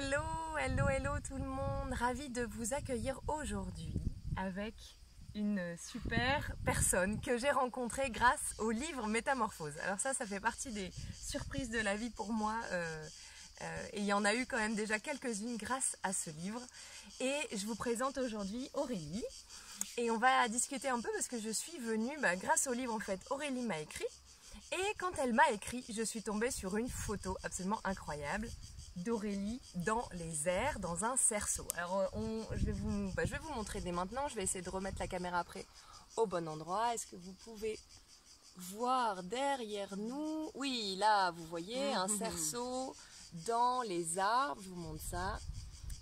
Hello tout le monde, ravie de vous accueillir aujourd'hui avec une super personne que j'ai rencontrée grâce au livre Métamorphose. Alors ça fait partie des surprises de la vie pour moi et il y en a eu quand même déjà quelques-unes grâce à ce livre. Et je vous présente aujourd'hui Aurélie et on va discuter un peu parce que je suis venue grâce au livre en fait. Aurélie m'a écrit et quand elle m'a écrit, je suis tombée sur une photo absolument incroyable d'Aurélie dans les airs, dans un cerceau. Alors je vais vous montrer dès maintenant, je vais essayer de remettre la caméra après au bon endroit. Est-ce que vous pouvez voir derrière nous? Oui, là vous voyez un cerceau dans les arbres, je vous montre ça.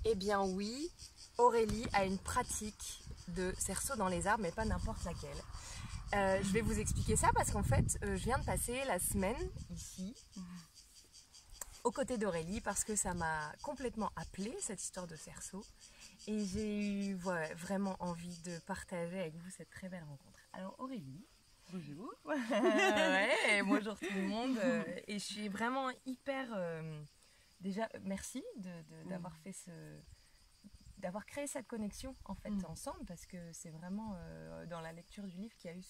Eh bien oui, Aurélie a une pratique de cerceau dans les arbres, mais pas n'importe laquelle. Je vais vous expliquer ça parce qu'en fait, je viens de passer la semaine ici, aux côtés d'Aurélie, parce que ça m'a complètement appelée, cette histoire de cerceau. Et j'ai eu vraiment envie de partager avec vous cette très belle rencontre. Alors Aurélie. Bonjour. Bonjour tout le monde. Et je suis vraiment hyper... déjà, merci d'avoir fait d'avoir créé cette connexion en fait ensemble, parce que c'est vraiment dans la lecture du livre qu'il y a eu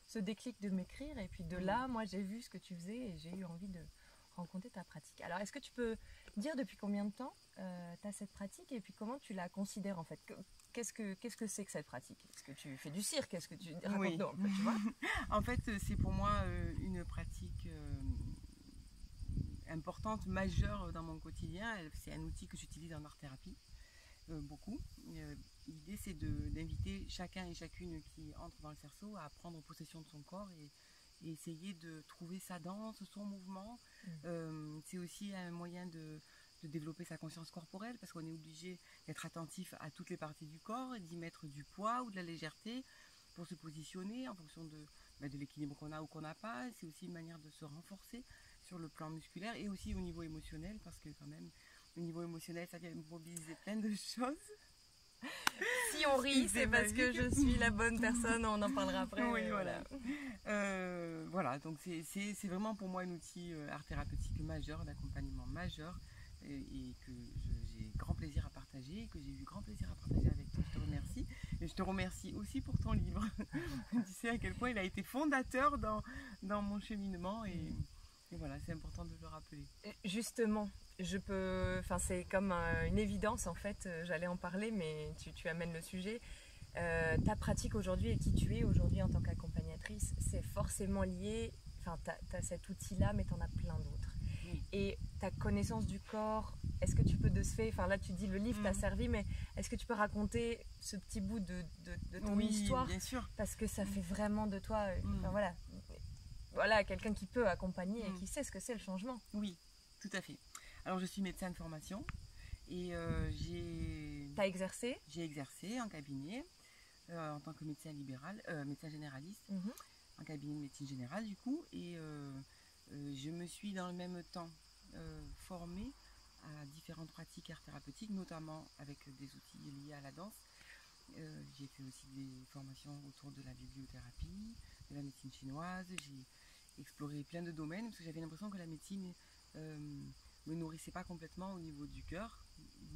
ce déclic de m'écrire. Et puis de là, moi j'ai vu ce que tu faisais et j'ai eu envie de rencontrer ta pratique. Alors est-ce que tu peux dire depuis combien de temps tu as cette pratique et puis comment tu la considères en fait? Qu'est-ce que c'est que cette pratique? Est-ce que tu fais du cirque? Est-ce que tu racontes-nous un peu, tu vois? En fait, c'est pour moi une pratique importante, majeure dans mon quotidien. C'est un outil que j'utilise en art-thérapie, beaucoup. L'idée, c'est d'inviter chacun et chacune qui entre dans le cerceau à prendre possession de son corps et essayer de trouver sa danse, son mouvement. C'est aussi un moyen de développer sa conscience corporelle, parce qu'on est obligé d'être attentif à toutes les parties du corps et d'y mettre du poids ou de la légèreté pour se positionner en fonction de l'équilibre qu'on a ou qu'on n'a pas. C'est aussi une manière de se renforcer sur le plan musculaire et aussi au niveau émotionnel, parce que quand même au niveau émotionnel ça vient mobiliser plein de choses. Si on rit, c'est parce que je suis la bonne personne, on en parlera après. Oui, voilà. Voilà, donc c'est vraiment pour moi un outil art thérapeutique majeur, d'accompagnement majeur, et que j'ai grand plaisir à partager, que j'ai eu grand plaisir à partager avec toi. Je te remercie. Et je te remercie aussi pour ton livre. Tu sais à quel point il a été fondateur dans mon cheminement, et voilà, c'est important de le rappeler. Justement, c'est comme une évidence en fait, j'allais en parler, mais tu amènes le sujet. Ta pratique aujourd'hui et qui tu es aujourd'hui en tant qu'accompagnatrice, c'est forcément lié, tu as cet outil-là, mais tu en as plein d'autres. Et ta connaissance du corps, est-ce que tu peux là tu dis le livre t'a servi, mais est-ce que tu peux raconter ce petit bout de ton histoire? Bien sûr. Parce que ça fait vraiment de toi, voilà, quelqu'un qui peut accompagner et qui sait ce que c'est le changement. Oui, tout à fait. Alors je suis médecin de formation et T'as exercé? J'ai exercé en cabinet en tant que médecin libéral, médecin généraliste, en cabinet de médecine générale du coup, et je me suis dans le même temps formée à différentes pratiques art thérapeutiques, notamment avec des outils liés à la danse. J'ai fait aussi des formations autour de la bibliothérapie, de la médecine chinoise. J'ai exploré plein de domaines parce que j'avais l'impression que la médecine me nourrissait pas complètement au niveau du cœur,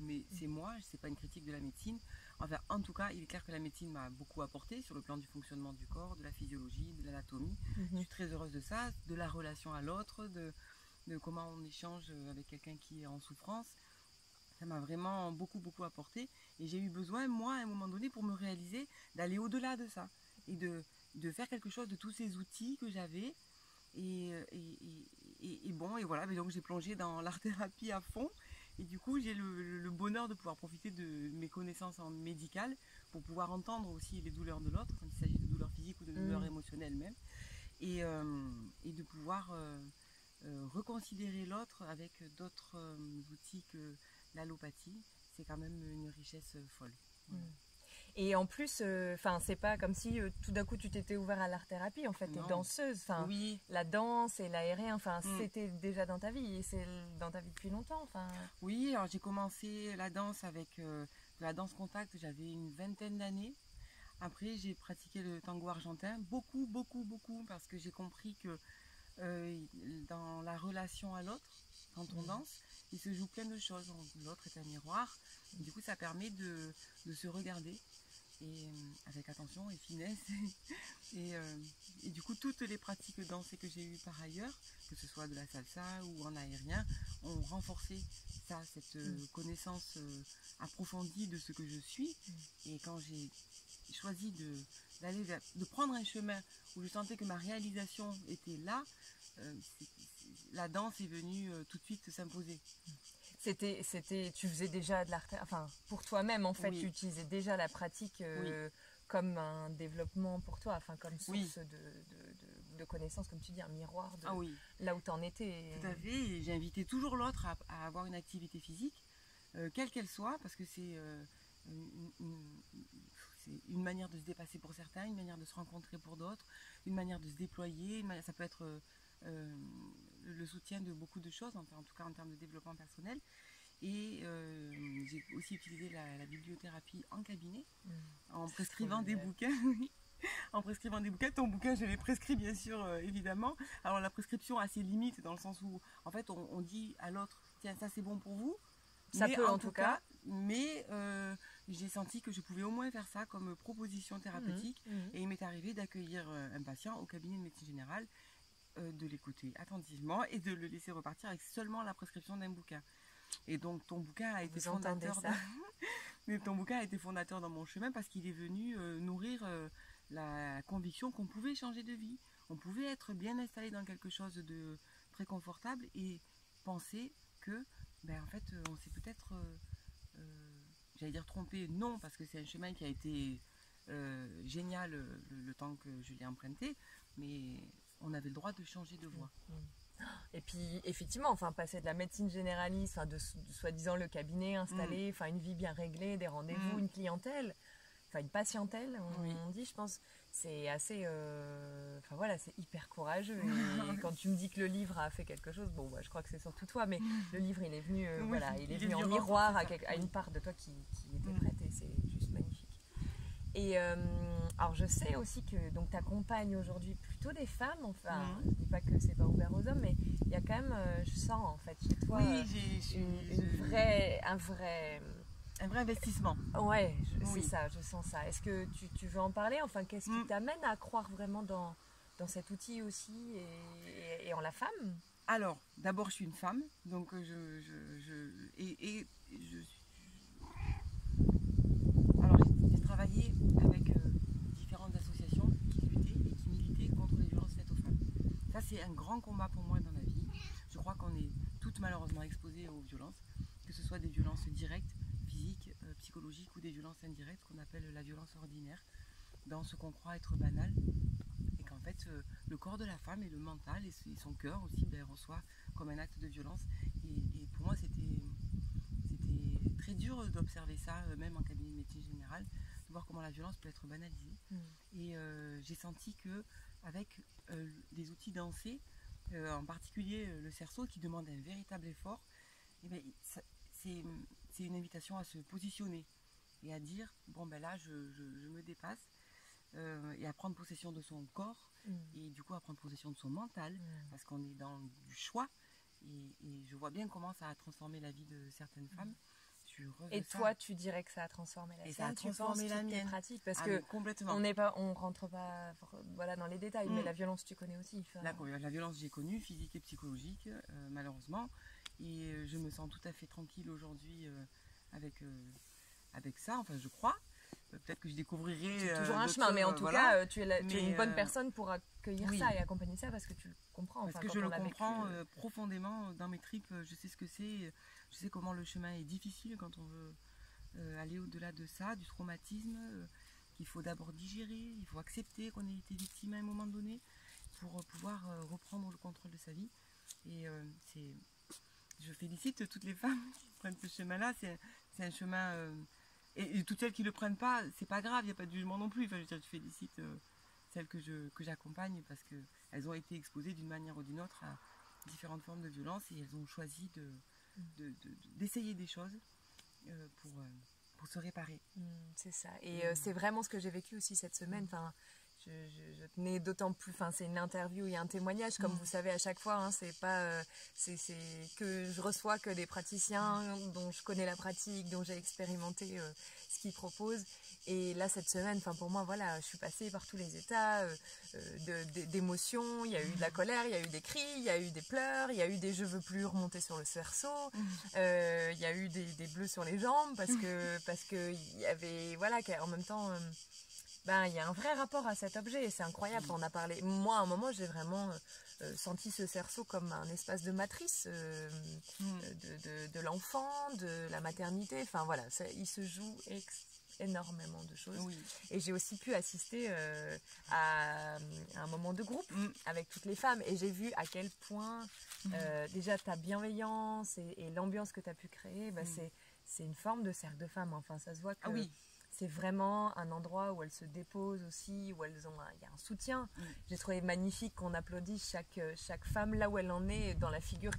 mais c'est moi, c'est pas une critique de la médecine. Enfin, en tout cas, il est clair que la médecine m'a beaucoup apporté sur le plan du fonctionnement du corps, de la physiologie, de l'anatomie. Je suis très heureuse de ça, de la relation à l'autre, de comment on échange avec quelqu'un qui est en souffrance. Ça m'a vraiment beaucoup apporté, et j'ai eu besoin, moi, à un moment donné, pour me réaliser, d'aller au-delà de ça et de faire quelque chose de tous ces outils que j'avais. Et voilà, mais donc j'ai plongé dans l'art thérapie à fond, et du coup j'ai le bonheur de pouvoir profiter de mes connaissances en médical pour pouvoir entendre aussi les douleurs de l'autre quand il s'agit de douleurs physiques ou de douleurs émotionnelles même, et de pouvoir reconsidérer l'autre avec d'autres outils que l'allopathie. C'est quand même une richesse folle. Voilà. Et en plus, c'est pas comme si tout d'un coup tu t'étais ouvert à l'art thérapie. En fait, t'es danseuse. Oui. La danse et l'aérien, c'était déjà dans ta vie, et c'est dans ta vie depuis longtemps. Oui, alors j'ai commencé la danse avec de la danse contact. J'avais une vingtaine d'années. Après, j'ai pratiqué le tango argentin, beaucoup, parce que j'ai compris que dans la relation à l'autre, Quand on danse, il se joue plein de choses. L'autre est un miroir. Et du coup, ça permet de se regarder et avec attention et finesse. Et du coup, toutes les pratiques dansées que j'ai eues par ailleurs, que ce soit de la salsa ou en aérien, ont renforcé ça, cette connaissance approfondie de ce que je suis. Et quand j'ai choisi de prendre un chemin où je sentais que ma réalisation était là, la danse est venue tout de suite s'imposer. Tu faisais déjà de l'art, enfin pour toi-même en fait, Oui. tu utilisais déjà la pratique comme un développement pour toi, enfin comme source de connaissances, comme tu dis, un miroir de là où tu en étais. Tout à fait, et j'ai invité toujours l'autre à avoir une activité physique, quelle qu'elle soit, parce que c'est une manière de se dépasser pour certains, une manière de se rencontrer pour d'autres, une manière de se déployer, ça peut être le soutien de beaucoup de choses, en tout cas en termes de développement personnel. Et j'ai aussi utilisé la bibliothérapie en cabinet, en prescrivant des bouquins. En prescrivant des bouquins. Ton bouquin, je l'ai prescrit bien sûr, évidemment. Alors la prescription a ses limites dans le sens où, en fait, on dit à l'autre, tiens, ça c'est bon pour vous. Ça peut en tout cas. Mais j'ai senti que je pouvais au moins faire ça comme proposition thérapeutique. Et il m'est arrivé d'accueillir un patient au cabinet de médecine générale, de l'écouter attentivement et de le laisser repartir avec seulement la prescription d'un bouquin. Et donc ton bouquin a été fondateur. Ton bouquin a été fondateur dans mon chemin parce qu'il est venu nourrir la conviction qu'on pouvait changer de vie. On pouvait être bien installé dans quelque chose de très confortable et penser que, en fait, on s'est peut-être, j'allais dire trompé. Non, parce que c'est un chemin qui a été génial le temps que je l'ai emprunté, mais on avait le droit de changer de voie. Et puis effectivement, enfin passer de la médecine généraliste, enfin de soi-disant le cabinet installé, enfin une vie bien réglée, des rendez-vous, une clientèle, enfin une patientèle, on dit, je pense, c'est assez, enfin voilà, c'est hyper courageux. Et quand tu me dis que le livre a fait quelque chose, bon, je crois que c'est surtout toi, mais le livre il est venu, voilà, il est venu en miroir à une part de toi qui était prête, et c'est juste magnifique. Et alors je sais aussi que donc tu accompagnes aujourd'hui plutôt des femmes, enfin je dis pas que c'est pas ouvert aux hommes, mais il y a quand même, je sens en fait chez toi un vrai investissement. Ouais, c'est ça, je sens ça. Est-ce que tu veux en parler? Enfin, qu'est-ce qui t'amène à croire vraiment dans cet outil aussi et en la femme? Alors, d'abord je suis une femme, donc j'ai travaillé avec différentes associations qui luttaient et qui militaient contre les violences faites aux femmes. Ça, c'est un grand combat pour moi dans la vie. Je crois qu'on est toutes malheureusement exposées aux violences, que ce soit des violences directes, physiques, psychologiques, ou des violences indirectes qu'on appelle la violence ordinaire, dans ce qu'on croit être banal. Et qu'en fait, le corps de la femme et le mental et son cœur aussi reçoit comme un acte de violence. Et pour moi, c'était très dur d'observer ça, même en cabinet de médecine générale, de voir comment la violence peut être banalisée. Et j'ai senti que avec les outils dansés, en particulier le cerceau qui demande un véritable effort, c'est une invitation à se positionner et à dire bon là je me dépasse, et à prendre possession de son corps et du coup à prendre possession de son mental, parce qu'on est dans du choix, et je vois bien comment ça a transformé la vie de certaines femmes. Et toi, tu dirais que ça a transformé la tienne? Ça a transformé la mienne. Pratique, parce que complètement. On rentre pas dans les détails, mais la violence, tu connais aussi. La violence, j'ai connue, physique et psychologique, malheureusement, et je me sens tout à fait tranquille aujourd'hui avec ça. Enfin, je crois. Peut-être que je découvrirai. C'est toujours un chemin, mais en tout cas, tu es une bonne personne pour accueillir ça et accompagner ça, parce que tu le comprends. Parce que je le comprends profondément dans mes tripes. Je sais ce que c'est. Je sais comment le chemin est difficile quand on veut aller au-delà de ça, du traumatisme, qu'il faut d'abord digérer. Il faut accepter qu'on ait été victime à un moment donné pour pouvoir reprendre le contrôle de sa vie. Et je félicite toutes les femmes qui prennent ce chemin-là. C'est un chemin. Et toutes celles qui ne le prennent pas, c'est pas grave, il n'y a pas de jugement non plus. Enfin, je félicite celles que j'accompagne, parce qu'elles ont été exposées d'une manière ou d'une autre à différentes formes de violence, et elles ont choisi d'essayer des choses pour se réparer. C'est ça. Et c'est vraiment ce que j'ai vécu aussi cette semaine. Enfin, je tenais d'autant plus, enfin c'est une interview et un témoignage, comme vous savez à chaque fois, hein, c'est pas, c'est que je reçois que des praticiens dont je connais la pratique, dont j'ai expérimenté ce qu'ils proposent. Et là cette semaine, enfin pour moi voilà, je suis passée par tous les états d'émotions. Il y a eu de la colère, il y a eu des cris, il y a eu des pleurs, il y a eu des je veux plus remonter sur le cerceau, il y a eu des bleus sur les jambes parce que il y avait voilà en même temps. Il y a un vrai rapport à cet objet et c'est incroyable. On a parlé. Moi, à un moment, j'ai vraiment senti ce cerceau comme un espace de matrice de l'enfant, de la maternité. Enfin voilà, il se joue énormément de choses. Oui. Et j'ai aussi pu assister à un moment de groupe avec toutes les femmes et j'ai vu à quel point déjà ta bienveillance et l'ambiance que tu as pu créer, c'est une forme de cercle de femmes. Enfin, ça se voit que. Ah oui. C'est vraiment un endroit où elles se déposent aussi, où il y a un soutien. J'ai trouvé magnifique qu'on applaudisse chaque femme là où elle en est, dans la figure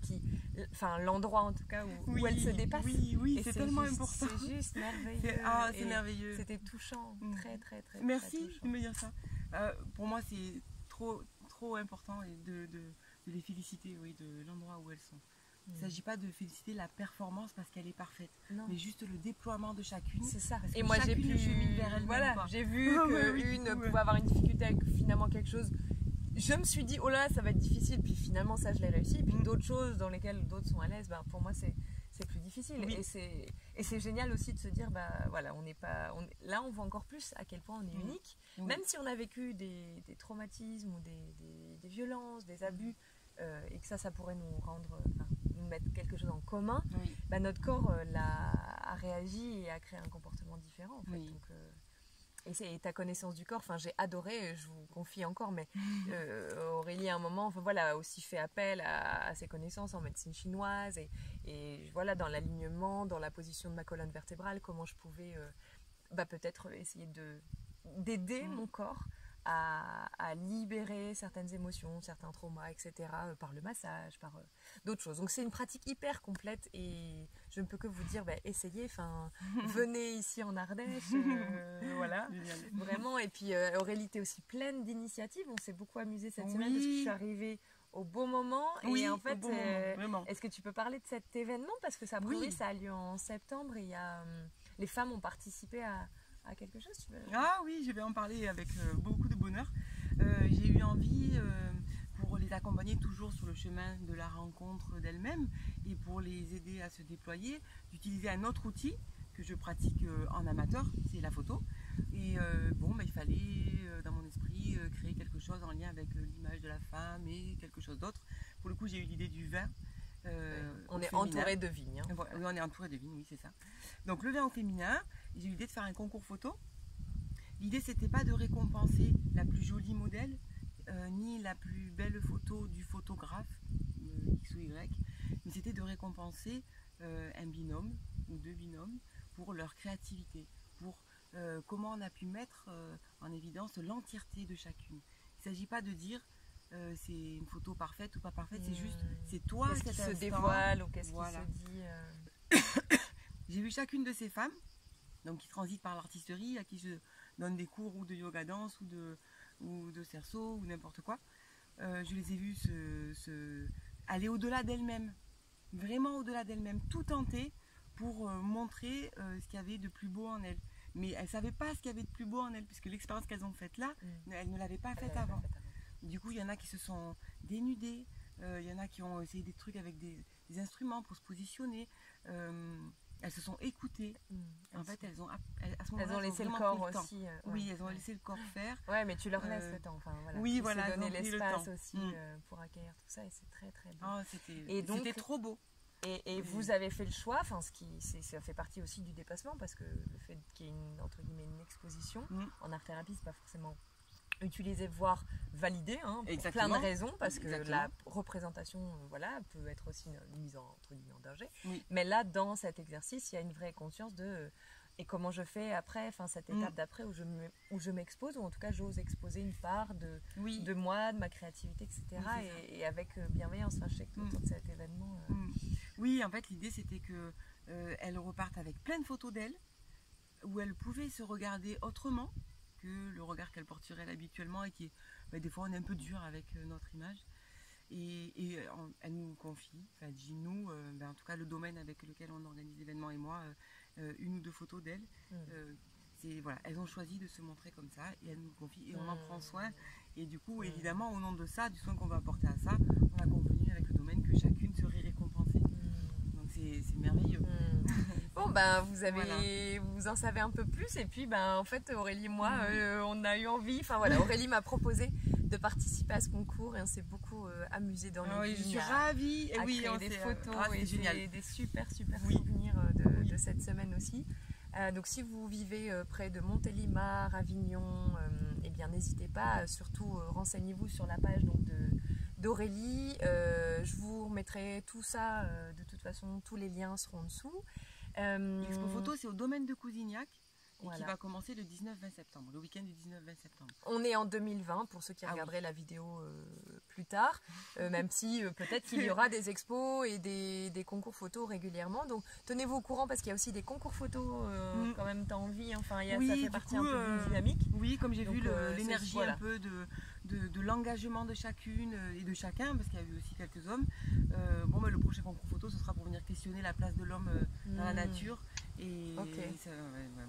enfin l'endroit en tout cas où elle se dépasse. Oui, c'est tellement important. C'est juste merveilleux. C'est merveilleux. C'était touchant, très très très. Merci très touchant. de me dire ça. Pour moi, c'est trop important de les féliciter, de l'endroit où elles sont. Il ne s'agit pas de féliciter la performance parce qu'elle est parfaite, mais juste le déploiement de chacune. C'est ça. Et moi j'ai pu cheminer vers elle. Voilà, j'ai vu qu'une pouvait avoir une difficulté avec finalement quelque chose. Je me suis dit oh là ça va être difficile, puis finalement ça je l'ai réussi. Puis d'autres choses dans lesquelles d'autres sont à l'aise, pour moi c'est plus difficile. Oui. Et c'est génial aussi de se dire voilà là on voit encore plus à quel point on est unique, même si on a vécu des traumatismes ou des violences, des abus. Et que ça pourrait nous mettre quelque chose en commun, notre corps a réagi et a créé un comportement différent en fait. Donc, et ta connaissance du corps, j'ai adoré, je vous confie encore, mais Aurélie à un moment a aussi fait appel à ses connaissances en médecine chinoise et voilà, dans l'alignement, dans la position de ma colonne vertébrale, comment je pouvais peut-être essayer d'aider mon corps à libérer certaines émotions, certains traumas, etc. Par le massage, par d'autres choses. Donc c'est une pratique hyper complète et je ne peux que vous dire, essayez, venez ici en Ardèche, voilà, vraiment. Et puis Aurélie, t'es aussi pleine d'initiatives. On s'est beaucoup amusé cette semaine parce que je suis arrivée au bon moment. Et en fait, est-ce que tu peux parler de cet événement parce que ça a lieu en septembre et les femmes ont participé à quelque chose, tu veux... Ah oui, je vais en parler avec beaucoup de bonheur. J'ai eu envie, pour les accompagner toujours sur le chemin de la rencontre d'elles-mêmes et pour les aider à se déployer, d'utiliser un autre outil que je pratique en amateur, c'est la photo. Et il fallait, dans mon esprit, créer quelque chose en lien avec l'image de la femme et quelque chose d'autre. Pour le coup, j'ai eu l'idée du vin. On est entouré de vignes. Hein. Oui, on est entouré de vignes, oui, c'est ça. Donc le vin au féminin, j'ai eu l'idée de faire un concours photo. L'idée, c'était pas de récompenser la plus jolie modèle, ni la plus belle photo du photographe, X ou Y, mais c'était de récompenser un binôme ou deux binômes pour leur créativité, pour comment on a pu mettre en évidence l'entièreté de chacune. Il ne s'agit pas de dire c'est une photo parfaite ou pas parfaite, c'est juste, c'est toi qui se dévoile ou qu'est-ce qui se dit. J'ai vu chacune de ces femmes, donc qui transitent par l'artisterie, à qui je donne des cours ou de yoga danse ou de cerceau ou n'importe quoi. Je les ai vues aller au-delà d'elles-mêmes, vraiment au-delà d'elles-mêmes, tout tenter pour montrer ce qu'il y avait de plus beau en elles. Mais elles ne savaient pas ce qu'il y avait de plus beau en elles, puisque l'expérience qu'elles ont faite là, elles ne l'avaient pas faite avant. Du coup, il y en a qui se sont dénudées, il y en a qui ont essayé des trucs avec des instruments pour se positionner. Elles se sont écoutées. En fait, à ce moment-là, elles ont laissé le corps aussi. Oui, elles ont laissé le corps faire. Ouais, mais tu leur laisses le temps. Enfin, voilà. Oui, voilà. Tu donner l'espace aussi pour accueillir tout ça et c'est très très beau. Oh, c'était trop beau. Et vous avez fait le choix, ça fait partie aussi du dépassement parce que le fait qu'il y ait une exposition en art thérapie, c'est pas forcément utilisé, voire validé, pour plein de raisons, parce que la représentation peut être aussi une mise entre guillemets en danger. Oui. Mais là, dans cet exercice, il y a une vraie conscience de et comment je fais après, cette étape d'après où je m'expose, ou en tout cas j'ose exposer une part de moi, de ma créativité, etc. Oui, et avec bienveillance. Je sais que autour de cet événement... Oui, en fait, l'idée c'était qu'elles repartent avec plein de photos d'elles, où elles pouvaient se regarder autrement que le regard regard qu'elle porte sur elle habituellement et qui est, des fois on est un peu dur avec notre image. Et elle nous confie, elle dit nous, en tout cas le domaine avec lequel on organise l'événement et moi, 1 ou 2 photos d'elle. Voilà, elles ont choisi de se montrer comme ça et elles nous confient et on en prend soin. Et du coup, évidemment, au nom de ça, du soin qu'on va apporter à ça, on a convenu avec le domaine que chacune serait récompensée. Donc c'est merveilleux. Bon, vous en savez un peu plus. Et puis, en fait, Aurélie et moi, on a eu envie. Enfin voilà, Aurélie m'a proposé de participer à ce concours et on s'est beaucoup amusé dans les oui, je suis vignes ravie. à créer des photos et des super souvenirs de cette semaine aussi. Donc si vous vivez près de Montélimar, Avignon, eh bien n'hésitez pas, surtout renseignez-vous sur la page d'Aurélie. Je vous remettrai tout ça, de toute façon tous les liens seront en dessous. L'expo photo c'est au domaine de Cousignac. Et voilà. Qui va commencer le 19-20 septembre, le week-end du 19-20 septembre. On est en 2020 pour ceux qui regarderaient la vidéo plus tard, même si peut-être qu'il y aura des expos et des concours photos régulièrement. Donc tenez-vous au courant parce qu'il y a aussi des concours photos quand même t'as envie, enfin ça fait partie un peu d'une dynamique. Oui, comme j'ai vu l'énergie un peu de l'engagement de chacune et de chacun, parce qu'il y a eu aussi quelques hommes. Le prochain concours photo, ce sera pour venir questionner la place de l'homme dans la nature. Et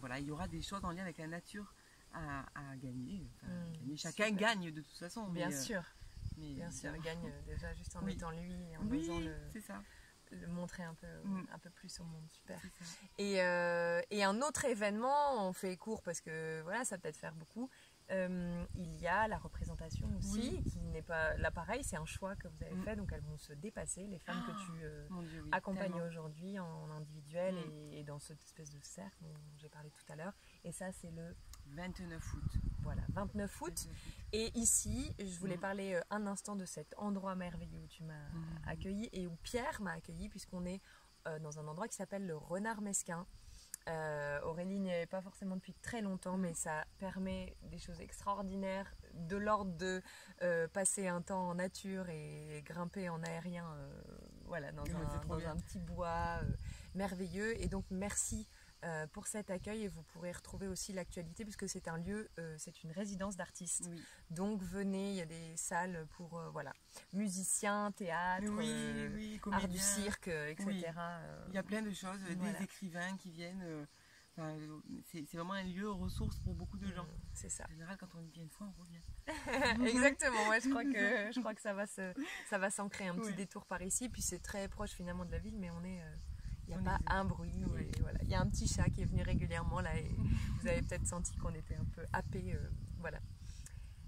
voilà, il y aura des choses en lien avec la nature à gagner. Chacun gagne de toute façon. Bien sûr, il gagne déjà juste en étant lui et en osant le montrer un peu plus au monde. Super. Et un autre événement, on fait court parce que voilà, ça peut-être faire beaucoup. Il y a la représentation aussi, qui n'est pas là pareil, c'est un choix que vous avez fait, donc elles vont se dépasser, les femmes que tu accompagnes aujourd'hui en individuel et dans cette espèce de cercle dont j'ai parlé tout à l'heure. Et ça, c'est le 29 août. Voilà, 29 août. Et ici, je voulais parler un instant de cet endroit merveilleux où tu m'as accueilli et où Pierre m'a accueilli, puisqu'on est dans un endroit qui s'appelle le Renard Mesquin. Aurélie n'y est pas forcément depuis très longtemps, mais ça permet des choses extraordinaires de l'ordre de passer un temps en nature et grimper en aérien dans un petit bois merveilleux. Et donc merci pour cet accueil et vous pourrez retrouver aussi l'actualité puisque c'est un lieu, c'est une résidence d'artistes. Donc venez, il y a des salles pour musiciens, théâtre, art du cirque, etc. Il y a plein de choses, des écrivains qui viennent. C'est vraiment un lieu ressource pour beaucoup de gens. C'est ça. En général, quand on vient une fois, on revient. Exactement. Ouais, je crois que ça va s'ancrer un petit détour par ici. Puis c'est très proche finalement de la ville, mais il n'y a pas un bruit. Il y a un petit chat qui est venu régulièrement là et vous avez peut-être senti qu'on était un peu happés. Voilà.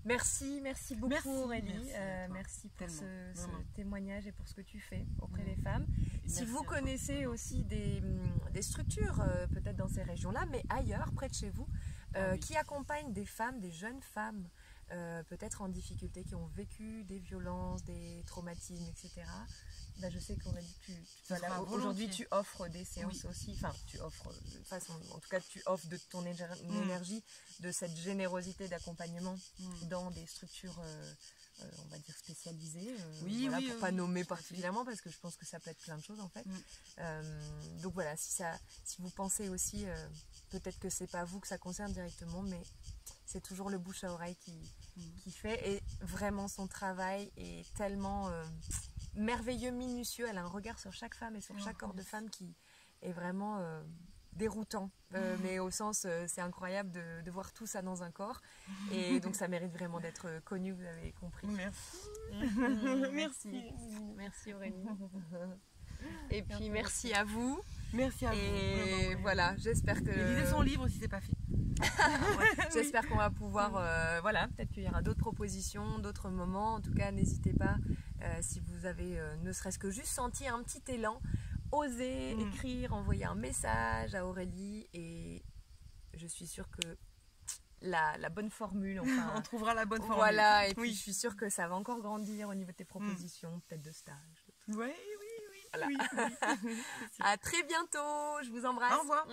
Merci beaucoup Aurélie. Merci pour ce témoignage et pour ce que tu fais auprès des femmes. Si vous connaissez aussi des structures, peut-être dans ces régions-là, mais ailleurs, près de chez vous, qui accompagnent des femmes, des jeunes femmes, peut-être en difficulté, qui ont vécu des violences, des traumatismes, etc. Je sais qu'on a dit que aujourd'hui tu offres des séances aussi, enfin tu offres en tout cas tu offres de ton énergie, de cette générosité d'accompagnement dans des structures on va dire spécialisées, pour pas nommer particulièrement parce que je pense que ça peut être plein de choses en fait. Donc voilà, si vous pensez aussi, peut-être que c'est pas vous que ça concerne directement, mais c'est toujours le bouche à oreille qui fait, et vraiment son travail est tellement merveilleux, minutieux. Elle a un regard sur chaque femme et sur chaque corps de femme qui est vraiment déroutant, mais au sens c'est incroyable de voir tout ça dans un corps, et donc ça mérite vraiment d'être connu, vous avez compris. Merci Aurélie. Et puis merci à vous. Merci à vous. Et voilà, j'espère que... lisez son livre si c'est pas fait. J'espère qu'on va pouvoir, peut-être qu'il y aura d'autres propositions, d'autres moments. En tout cas, n'hésitez pas, si vous avez ne serait-ce que juste senti un petit élan, osez écrire, envoyer un message à Aurélie, et je suis sûre que la bonne formule, on trouvera la bonne formule. Voilà, et puis je suis sûre que ça va encore grandir au niveau de tes propositions, peut-être de stage. Oui. Voilà. À très bientôt, je vous embrasse. Au revoir.